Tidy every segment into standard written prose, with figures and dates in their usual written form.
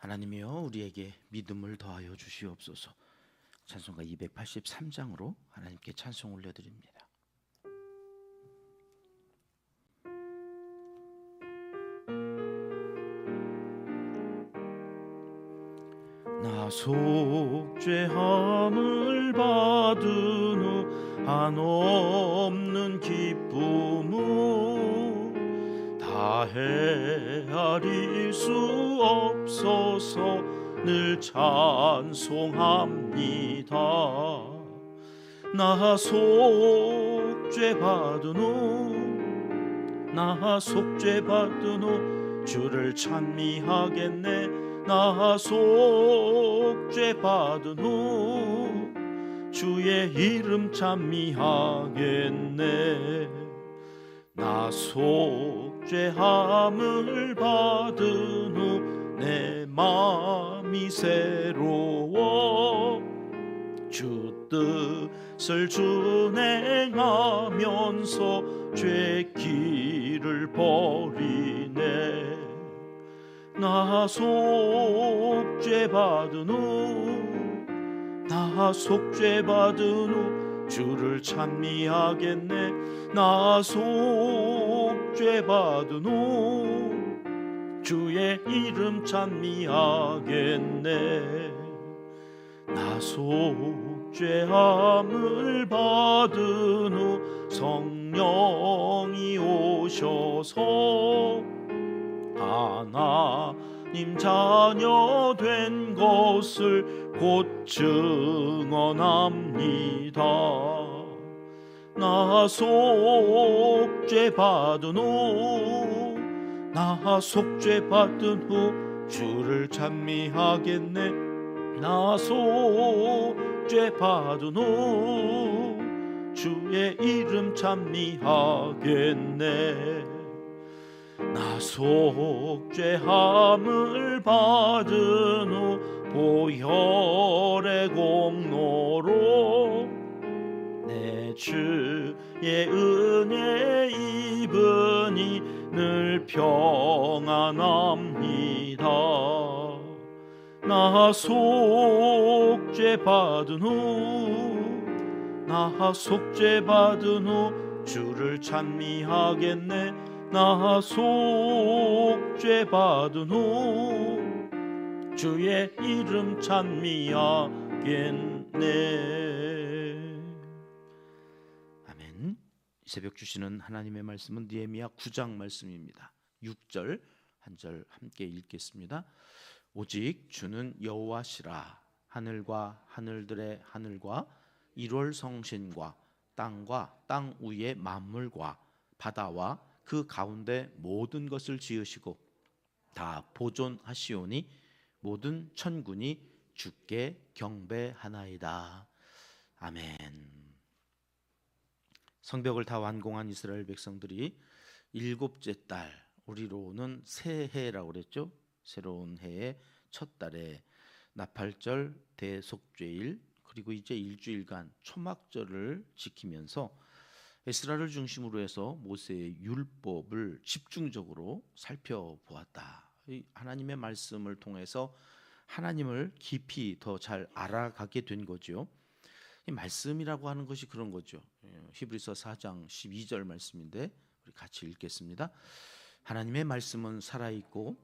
하나님이여 우리에게 믿음을 더하여 주시옵소서. 찬송가 283장으로 하나님께 찬송 올려드립니다. 나 속죄함을 받은 후 한없는 기쁨을 다 헤아릴 수 없어서 늘 찬송합니다. 나 속죄받은 후 주를 찬미하겠네. 나 속죄받은 후 주의 이름 찬미하겠네. 나 속죄함을 받은 후 내 마음이 새로워 주 뜻을 준행하면서 죄 길을 버리네. 나 속죄받은 후 주를 찬미하겠네. 나 속죄받은 후 주의 이름 찬미하겠네. 나 속죄함을 받은 후 성령이 오셔서 하나님 자녀 된 것을 곧 증언합니다. 나 속죄받은 후 주를 찬미하겠네. 나 속죄받은 후 주의 이름 찬미하겠네. 나 속죄함을 받은 후 보혈의 공로로 내 주의 은혜 입으니 늘 평안합니다. 나 속죄받은 후 주를 찬미하겠네. 나 속죄받은 후 주의 이름 찬미하겠네. 아멘. 이 새벽 주시는 하나님의 말씀은 느헤미야 9장 말씀입니다. 6절 한 절 함께 읽겠습니다. 오직 주는 여호와시라. 하늘과 하늘들의 하늘과 일월 성신과 땅과 땅 위의 만물과 바다와 그 가운데 모든 것을 지으시고 다 보존하시오니 모든 천군이 주께 경배하나이다. 아멘. 성벽을 다 완공한 이스라엘 백성들이 일곱째 달, 우리로는 새해라고 그랬죠. 새로운 해의 첫 달에 나팔절, 대속죄일, 그리고 이제 일주일간 초막절을 지키면서 에스라를 중심으로 해서 모세의 율법을 집중적으로 살펴보았다. 하나님의 말씀을 통해서 하나님을 깊이 더 잘 알아가게 된 거죠. 이 말씀이라고 하는 것이 그런 거죠. 히브리서 4장 12절 말씀인데 우리 같이 읽겠습니다. 하나님의 말씀은 살아있고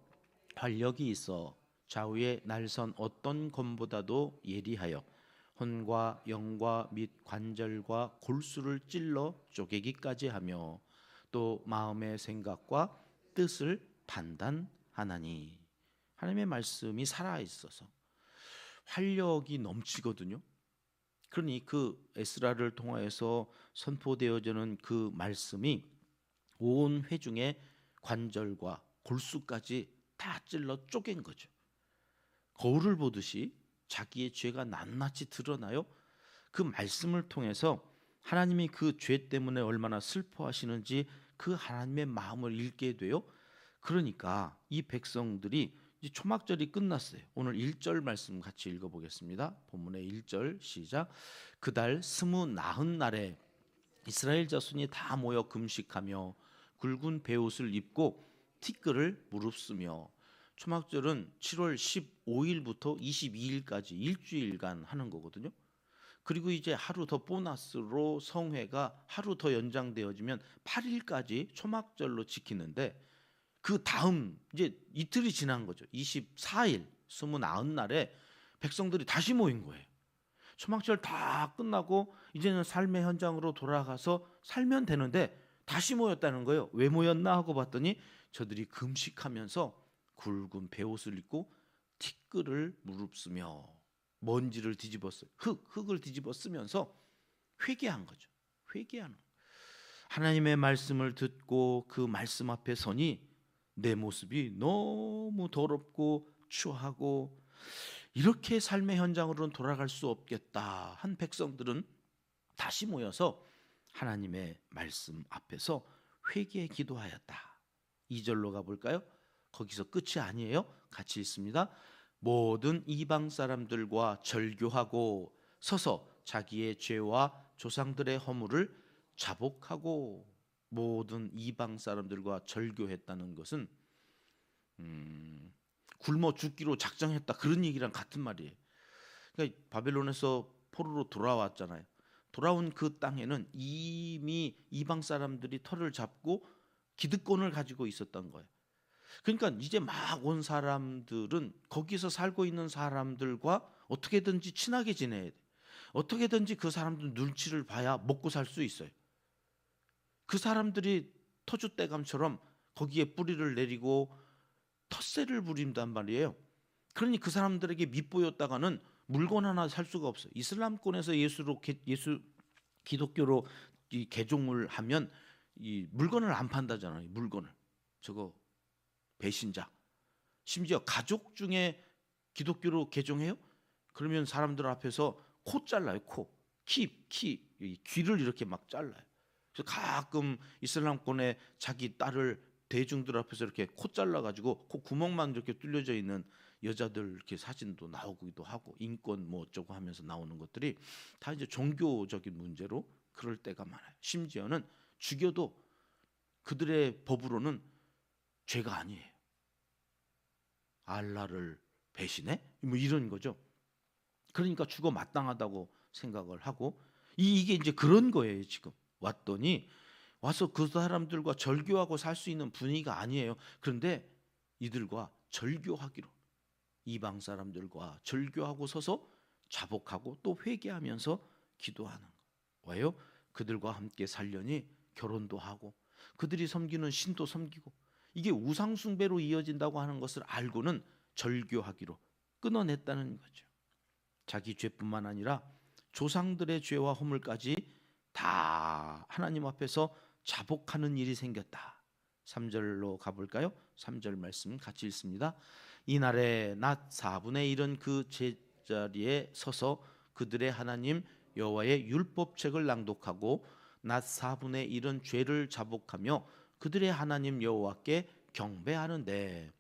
활력이 있어 좌우의 날선 어떤 검보다도 예리하여 혼과 영과 및 관절과 골수를 찔러 쪼개기까지 하며 또 마음의 생각과 뜻을 판단하나니. 하나님의 말씀이 살아있어서 활력이 넘치거든요. 그러니 그 에스라를 통하여서 선포되어지는 그 말씀이 온 회중의 관절과 골수까지 다 찔러 쪼갠 거죠. 거울을 보듯이 자기의 죄가 낱낱이 드러나요. 그 말씀을 통해서 하나님이 그 죄 때문에 얼마나 슬퍼하시는지 그 하나님의 마음을 읽게 돼요. 그러니까 이 백성들이 이제 초막절이 끝났어요. 오늘 1절 말씀 같이 읽어보겠습니다. 본문의 1절 시작. 그달 29날에 이스라엘 자손이 다 모여 금식하며 굵은 베옷을 입고 티끌을 무릅쓰며 초막절은 7월 15일부터 22일까지 일주일간 하는 거거든요. 그리고 이제 하루 더 보너스로 성회가 하루 더 연장되어지면 8일까지 초막절로 지키는데, 그 다음 이제 이틀이 지난 거죠. 24일 29날에 백성들이 다시 모인 거예요. 초막절 다 끝나고 이제는 삶의 현장으로 돌아가서 살면 되는데 다시 모였다는 거예요. 왜 모였나 하고 봤더니 저들이 금식하면서 굵은 베옷을 입고 티끌을 무릅쓰며 먼지를 뒤집었어요. 흙을 뒤집어 쓰면서 회개한 거죠. 회개하는 거예요. 하나님의 말씀을 듣고 그 말씀 앞에 서니 내 모습이 너무 더럽고 추하고 이렇게 삶의 현장으로는 돌아갈 수 없겠다 한 백성들은 다시 모여서 하나님의 말씀 앞에서 회개 기도하였다. 2절로 가볼까요? 거기서 끝이 아니에요. 같이 읽습니다. 모든 이방 사람들과 절교하고 서서 자기의 죄와 조상들의 허물을 자복하고. 모든 이방 사람들과 절교했다는 것은 굶어 죽기로 작정했다, 그런 얘기랑 같은 말이에요. 그러니까 바벨론에서 포로로 돌아왔잖아요. 돌아온 그 땅에는 이미 이방 사람들이 터를 잡고 기득권을 가지고 있었던 거예요. 그러니까 이제 막 온 사람들은 거기서 살고 있는 사람들과 어떻게든지 친하게 지내야 돼. 어떻게든지 그 사람들 눈치를 봐야 먹고 살 수 있어요. 그 사람들이 터줏대감처럼 거기에 뿌리를 내리고 텃세를 부린단 말이에요. 그러니 그 사람들에게 밑보였다가는 물건 하나 살 수가 없어요. 이슬람권에서 예수 기독교로 이 개종을 하면 이 물건을 안 판다잖아요. 물건을. 저거 배신자. 심지어 가족 중에 기독교로 개종해요? 그러면 사람들 앞에서 코 잘라요. 귀를 이렇게 막 잘라요. 그래서 가끔 이슬람권의 자기 딸을 대중들 앞에서 이렇게 코 잘라가지고 코 구멍만 이렇게 뚫려져 있는 여자들 이렇게 사진도 나오기도 하고, 인권 뭐 어쩌고 하면서 나오는 것들이 다 이제 종교적인 문제로 그럴 때가 많아요. 심지어는 죽여도 그들의 법으로는 죄가 아니에요. 알라를 배신해? 뭐 이런 거죠. 그러니까 죽어 마땅하다고 생각을 하고, 이게 이제 그런 거예요. 지금 왔더니 와서 그 사람들과 절교하고 살 수 있는 분위기가 아니에요. 그런데 이들과 절교하기로, 이방 사람들과 절교하고 서서 자복하고 또 회개하면서 기도하는 거. 왜요? 그들과 함께 살려니 결혼도 하고 그들이 섬기는 신도 섬기고, 이게 우상 숭배로 이어진다고 하는 것을 알고는 절교하기로 끊어냈다는 거죠. 자기 죄뿐만 아니라 조상들의 죄와 허물까지 다 하나님 앞에서 자복하는 일이 생겼다. 3절로 가볼까요? 3절 말씀 같이 읽습니다. 이날에 낮 4분의 1은 그 제자리에 서서 그들의 하나님 여호와의 율법책을 낭독하고 낮 4분의 1은 죄를 자복하며 그들의 하나님 여호와께 경배하는데,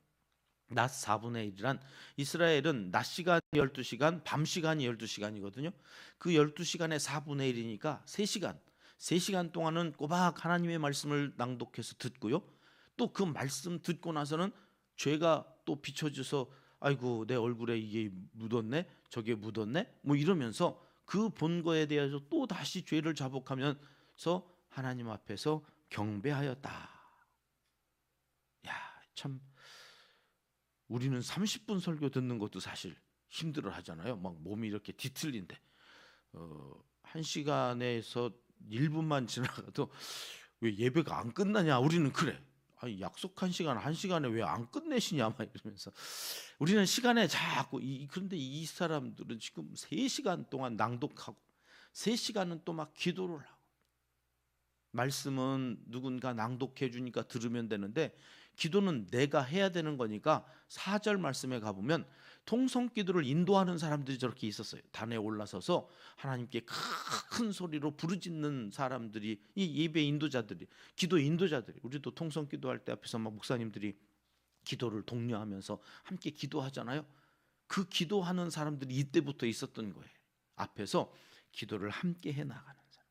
낮 4분의 1이란 이스라엘은 낮 시간이 12시간, 밤 시간이 12시간이거든요. 그 12시간의 4분의 1이니까 3시간 동안은 꼬박 하나님의 말씀을 낭독해서 듣고요. 또 그 말씀 듣고 나서는 죄가 또 비춰져서 아이고 내 얼굴에 이게 묻었네, 저게 묻었네, 뭐 이러면서 그 본 거에 대해서 또 다시 죄를 자복하면서 하나님 앞에서 경배하였다. 야, 참 우리는 30분 설교 듣는 것도 사실 힘들어 하잖아요. 막 몸이 이렇게 뒤틀린데 1시간에서 1분만 지나가도 왜 예배가 안 끝나냐, 우리는 그래. 아니, 약속한 시간 1시간에 왜 안 끝내시냐 막 이러면서 우리는 시간에 자꾸 그런데 이 사람들은 지금 3시간 동안 낭독하고 3시간은 또 막 기도를 하고, 말씀은 누군가 낭독해 주니까 들으면 되는데 기도는 내가 해야 되는 거니까 4절 말씀에 가보면 통성기도를 인도하는 사람들이 저렇게 있었어요. 단에 올라서서 하나님께 큰 소리로 부르짖는 사람들이, 이 예배 인도자들이, 기도 인도자들이. 우리도 통성기도할 때 앞에서 막 목사님들이 기도를 독려하면서 함께 기도하잖아요. 그 기도하는 사람들이 이때부터 있었던 거예요. 앞에서 기도를 함께 해나가는 사람.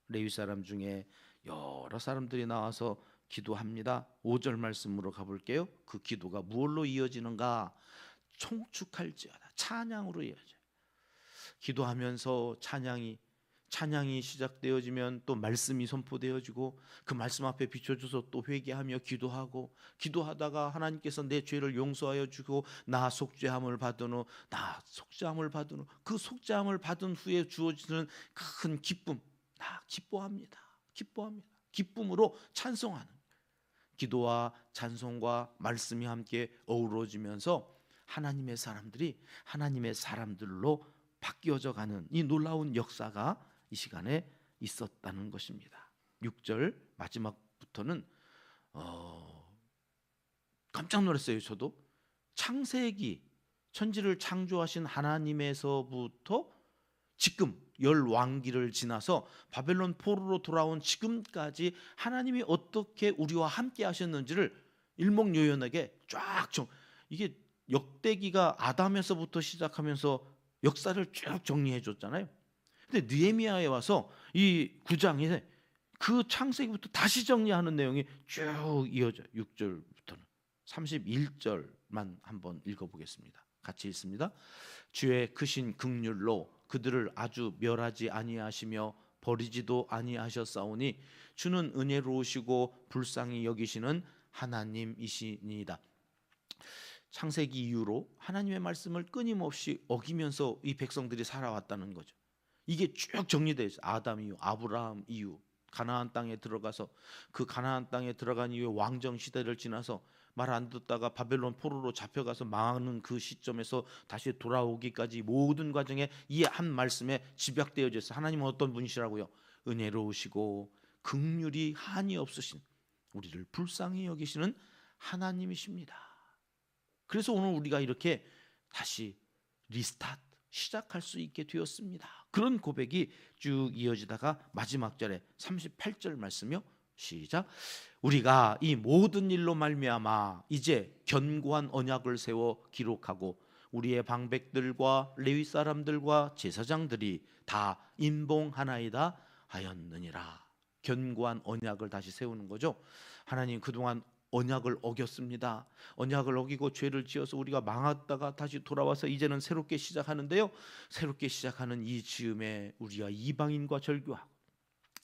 레위 사람 중에 여러 사람들이 나와서 기도합니다. 5절 말씀으로 가볼게요. 그 기도가 무엇로 이어지는가? 총축할지어다. 찬양으로 이어져요. 기도하면서 찬양이 시작되어지면 또 말씀이 선포되어지고 그 말씀 앞에 비춰줘서 또 회개하며 기도하고, 기도하다가 하나님께서 내 죄를 용서하여 주고 나 속죄함을 받은 후 그 속죄함을 받은 후에 주어지는 큰 기쁨, 나 기뻐합니다. 기쁨으로 찬송하는, 기도와 찬송과 말씀이 함께 어우러지면서 하나님의 사람들이 하나님의 사람들로 바뀌어져 가는 이 놀라운 역사가 이 시간에 있었다는 것입니다. 6절 마지막부터는 깜짝 놀랐어요. 저도 창세기 천지를 창조하신 하나님에서부터 지금 10왕기를 지나서 바벨론 포로로 돌아온 지금까지 하나님이 어떻게 우리와 함께 하셨는지를 일목요연하게 쫙 이게 역대기가 아담에서부터 시작하면서 역사를 쭉 정리해 줬잖아요. 근데 느헤미야에 와서 이 9장에 그 창세기부터 다시 정리하는 내용이 쭉 이어져요. 6절부터는 31절만 한번 읽어보겠습니다. 같이 읽습니다. 주의 크신 긍휼로 그들을 아주 멸하지 아니하시며 버리지도 아니하셨사오니 주는 은혜로우시고 불쌍히 여기시는 하나님이시니이다. 창세기 이후로 하나님의 말씀을 끊임없이 어기면서 이 백성들이 살아왔다는 거죠. 이게 쭉 정리되어 있어요. 아담 이후, 아브라함 이후, 가나안 땅에 들어가서 그 가나안 땅에 들어간 이후에 왕정 시대를 지나서 말 안 듣다가 바벨론 포로로 잡혀가서 망하는 그 시점에서 다시 돌아오기까지 모든 과정에 이 한 말씀에 집약되어져 있어요. 하나님은 어떤 분이시라고요? 은혜로우시고 긍휼이 한이 없으신, 우리를 불쌍히 여기시는 하나님이십니다. 그래서 오늘 우리가 이렇게 다시 리스타트, 시작할 수 있게 되었습니다. 그런 고백이 쭉 이어지다가 마지막 절에 38절 말씀이요. 시작. 우리가 이 모든 일로 말미암아 이제 견고한 언약을 세워 기록하고 우리의 방백들과 레위 사람들과 제사장들이 다 인봉하나이다 하였느니라. 견고한 언약을 다시 세우는 거죠. 하나님 그동안 언약을 어겼습니다. 언약을 어기고 죄를 지어서 우리가 망했다가 다시 돌아와서 이제는 새롭게 시작하는데요. 새롭게 시작하는 이 즈음에 우리가 이방인과 절교하고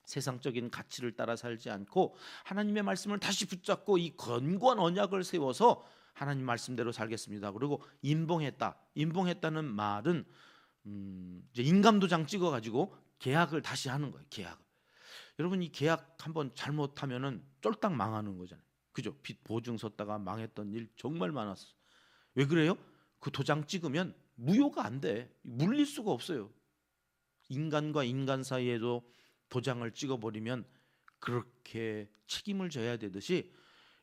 세상적인 가치를 따라 살지 않고 하나님의 말씀을 다시 붙잡고 이 견고한 언약을 세워서 하나님 말씀대로 살겠습니다. 그리고 인봉했다는 말은 이제 인감도장 찍어가지고 계약을 다시 하는 거예요. 계약을. 여러분 이 계약 한번 잘못하면은 쫄딱 망하는 거잖아요. 그죠? 빚 보증 섰다가 망했던 일 정말 많았어. 왜 그래요? 그 도장 찍으면 무효가 안 돼. 물릴 수가 없어요. 인간과 인간 사이에도 도장을 찍어버리면 그렇게 책임을 져야 되듯이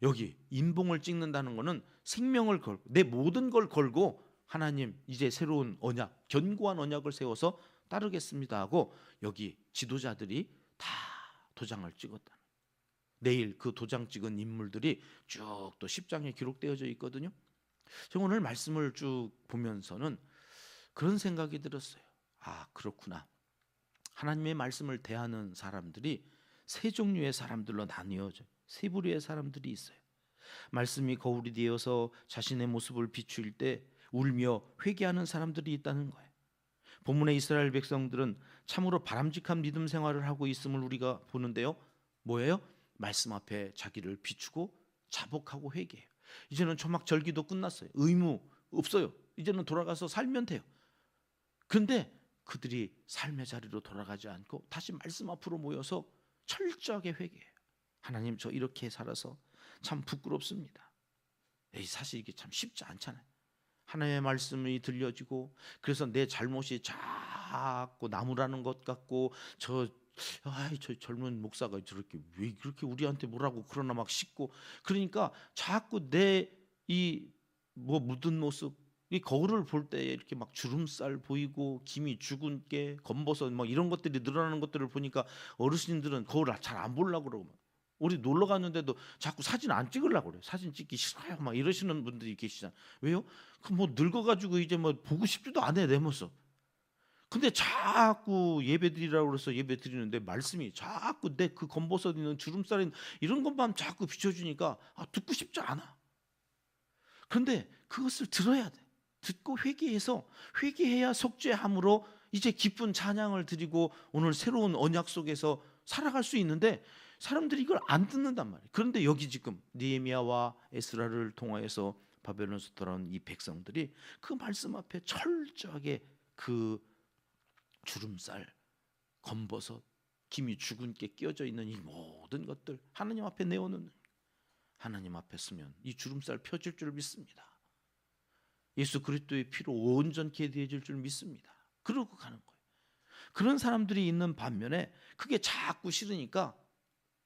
여기 인봉을 찍는다는 것은 생명을 걸고 내 모든 걸 걸고 하나님 이제 새로운 언약, 견고한 언약을 세워서 따르겠습니다 하고 여기 지도자들이 다 도장을 찍었다. 내일 그 도장 찍은 인물들이 쭉 또 10장에 기록되어져 있거든요. 제가 오늘 말씀을 쭉 보면서는 그런 생각이 들었어요. 아, 그렇구나. 하나님의 말씀을 대하는 사람들이 세 종류의 사람들로 나뉘어져요. 세 부류의 사람들이 있어요. 말씀이 거울이 되어서 자신의 모습을 비추일 때 울며 회개하는 사람들이 있다는 거예요. 본문의 이스라엘 백성들은 참으로 바람직한 믿음 생활을 하고 있음을 우리가 보는데요. 뭐예요? 말씀 앞에 자기를 비추고 자복하고 회개해요. 이제는 초막절기도 끝났어요. 의무 없어요. 이제는 돌아가서 살면 돼요. 그런데 그들이 삶의 자리로 돌아가지 않고 다시 말씀 앞으로 모여서 철저하게 회개해요. 하나님 저 이렇게 살아서 참 부끄럽습니다. 사실 이게 참 쉽지 않잖아요. 하나님의 말씀이 들려지고 그래서 내 잘못이 자꾸 나무라는 것 같고 저 젊은 목사가 저렇게 왜 그렇게 우리한테 뭐라고 그러나 막 씻고 그러니까 자꾸 내 이 뭐 묻은 모습 이 거울을 볼 때 이렇게 막 주름살 보이고 김이 죽은 게 검버섯 막 이런 것들이 늘어나는 것들을 보니까 어르신들은 거울 잘 안 보려고 그러고 우리 놀러 갔는데도 자꾸 사진 안 찍으려고 그래요. 사진 찍기 싫어요 막 이러시는 분들이 계시잖아요. 왜요? 그 뭐 늙어가지고 이제 뭐 보고 싶지도 않아요 내 모습. 근데 자꾸 예배드리라고 그래서 예배드리는데 말씀이 자꾸 내 그 검버섯 있는 주름살 이런 것만 자꾸 비춰주니까 듣고 싶지 않아. 그런데 그것을 들어야 돼. 듣고 회개해서 회개해야 속죄함으로 이제 기쁜 찬양을 드리고 오늘 새로운 언약 속에서 살아갈 수 있는데 사람들이 이걸 안 듣는단 말이에요. 그런데 여기 지금 느헤미야와 에스라를 통하여서 바벨론에서 돌아온 이 백성들이 그 말씀 앞에 철저하게 그 주름살, 검버섯, 김이 죽은 게 끼어져 있는 이 모든 것들 하나님 앞에 내어놓는, 하나님 앞에 쓰면 이 주름살 펴질 줄 믿습니다. 예수 그리스도의 피로 온전케 되어질 줄 믿습니다. 그러고 가는 거예요. 그런 사람들이 있는 반면에 그게 자꾸 싫으니까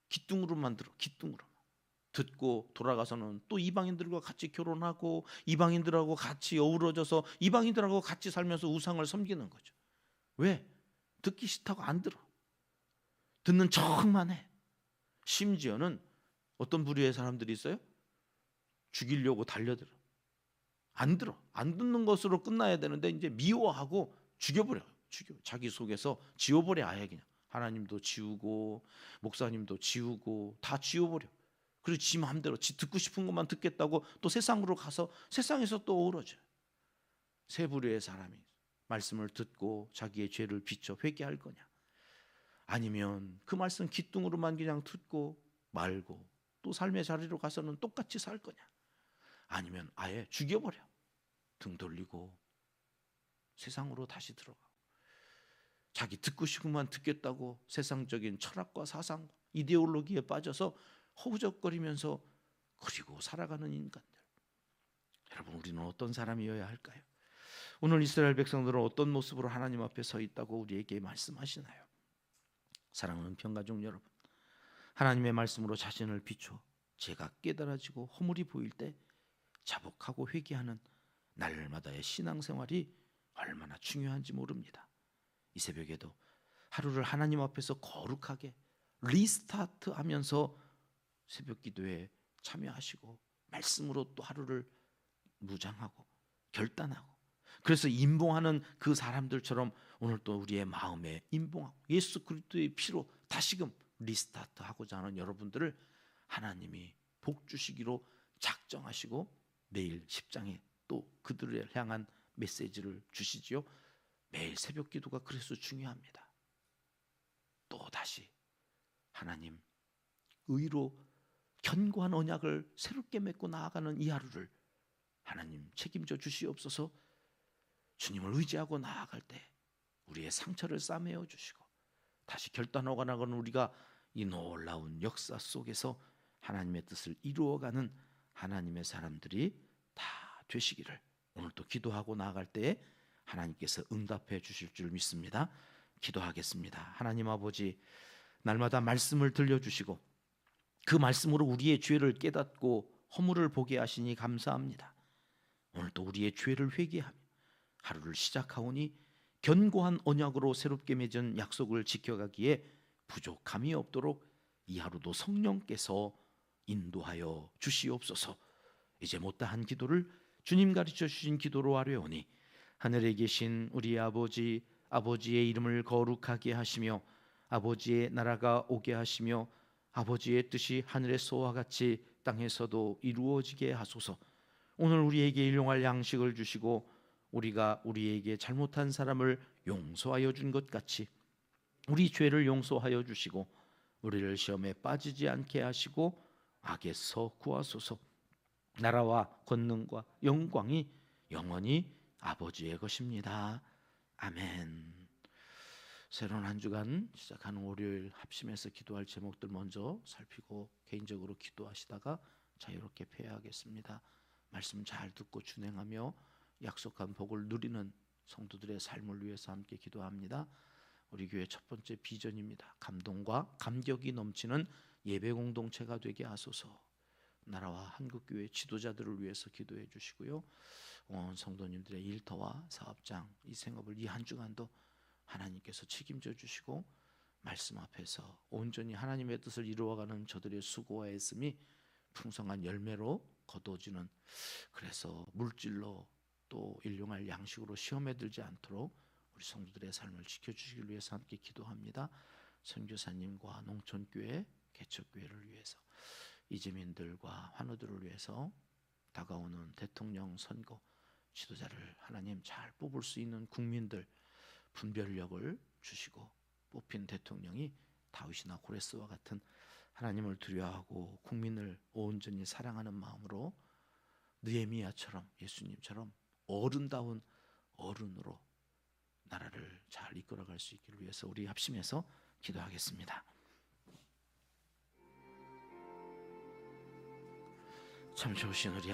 기뚱으로만 들어, 기뚱으로만 듣고 돌아가서는 또 이방인들과 같이 결혼하고 이방인들하고 같이 어우러져서 이방인들하고 같이 살면서 우상을 섬기는 거죠. 왜? 듣기 싫다고 안 들어. 듣는 척만 해. 심지어는 어떤 부류의 사람들이 있어요? 죽이려고 달려들어. 안 들어. 안 듣는 것으로 끝나야 되는데 이제 미워하고 죽여버려. 자기 속에서 지워버려. 아예 그냥 하나님도 지우고 목사님도 지우고 다 지워버려. 그리고 지 마음대로 지 듣고 싶은 것만 듣겠다고 또 세상으로 가서 세상에서 또 어우러져. 세 부류의 사람이 말씀을 듣고 자기의 죄를 비춰 회개할 거냐, 아니면 그 말씀 기뚱으로만 그냥 듣고 말고 또 삶의 자리로 가서는 똑같이 살 거냐, 아니면 아예 죽여버려. 등 돌리고 세상으로 다시 들어가. 자기 듣고 싶으면 듣겠다고 세상적인 철학과 사상, 이데올로기에 빠져서 허우적거리면서 그리고 살아가는 인간들. 여러분, 우리는 어떤 사람이어야 할까요? 오늘 이스라엘 백성들은 어떤 모습으로 하나님 앞에 서 있다고 우리에게 말씀하시나요? 사랑하는 평가족 여러분, 하나님의 말씀으로 자신을 비춰 죄가 깨달아지고 허물이 보일 때 자복하고 회개하는 날마다의 신앙생활이 얼마나 중요한지 모릅니다. 이 새벽에도 하루를 하나님 앞에서 거룩하게 리스타트하면서 새벽 기도에 참여하시고 말씀으로 또 하루를 무장하고 결단하고, 그래서 임봉하는 그 사람들처럼 오늘 또 우리의 마음에 임봉하고 예수 그리스도의 피로 다시금 리스타트하고자 하는 여러분들을 하나님이 복 주시기로 작정하시고 내일 10장에 또 그들을 향한 메시지를 주시지요. 매일 새벽 기도가 그래서 중요합니다. 또 다시 하나님 의로 견고한 언약을 새롭게 맺고 나아가는 이 하루를 하나님 책임져 주시옵소서. 주님을 의지하고 나아갈 때 우리의 상처를 싸매어 주시고 다시 결단하고 나가는 우리가 이 놀라운 역사 속에서 하나님의 뜻을 이루어가는 하나님의 사람들이 다 되시기를 오늘 또 기도하고 나아갈 때에 하나님께서 응답해 주실 줄 믿습니다. 기도하겠습니다. 하나님 아버지, 날마다 말씀을 들려주시고 그 말씀으로 우리의 죄를 깨닫고 허물을 보게 하시니 감사합니다. 오늘 또 우리의 죄를 회개하며 하루를 시작하오니 견고한 언약으로 새롭게 맺은 약속을 지켜가기에 부족함이 없도록 이 하루도 성령께서 인도하여 주시옵소서. 이제 못다한 기도를 주님 가르쳐 주신 기도로 아뢰오니 하늘에 계신 우리 아버지, 아버지의 이름을 거룩하게 하시며 아버지의 나라가 오게 하시며 아버지의 뜻이 하늘에서와 같이 땅에서도 이루어지게 하소서. 오늘 우리에게 일용할 양식을 주시고 우리가 우리에게 잘못한 사람을 용서하여 준 것 같이 우리 죄를 용서하여 주시고 우리를 시험에 빠지지 않게 하시고 악에서 구하소서. 나라와 권능과 영광이 영원히 아버지의 것입니다. 아멘. 새로운 한 주간 시작하는 월요일 합심해서 기도할 제목들 먼저 살피고 개인적으로 기도하시다가 자유롭게 패하겠습니다. 말씀 잘 듣고 준행하며 약속한 복을 누리는 성도들의 삶을 위해서 함께 기도합니다. 우리 교회 첫 번째 비전입니다. 감동과 감격이 넘치는 예배 공동체가 되게 하소서. 나라와 한국교회 지도자들을 위해서 기도해 주시고요. 성도님들의 일터와 사업장, 이 생업을 이 한 주간도 하나님께서 책임져 주시고 말씀 앞에서 온전히 하나님의 뜻을 이루어가는 저들의 수고와 애씀이 풍성한 열매로 거둬지는, 그래서 물질로 또 일용할 양식으로 시험에 들지 않도록 우리 성도들의 삶을 지켜주시기 위해서 함께 기도합니다. 선교사님과 농촌교회, 개척교회를 위해서, 이재민들과 환우들을 위해서 다가오는 대통령 선거 지도자를 하나님 잘 뽑을 수 있는 국민들 분별력을 주시고, 뽑힌 대통령이 다윗이나 고레스와 같은 하나님을 두려워하고 국민을 온전히 사랑하는 마음으로 느헤미야처럼, 예수님처럼 어른다운 어른으로 나라를 잘 이끌어갈 수 있기를 위해서 우리 합심해서 기도하겠습니다. 참 좋으신 우리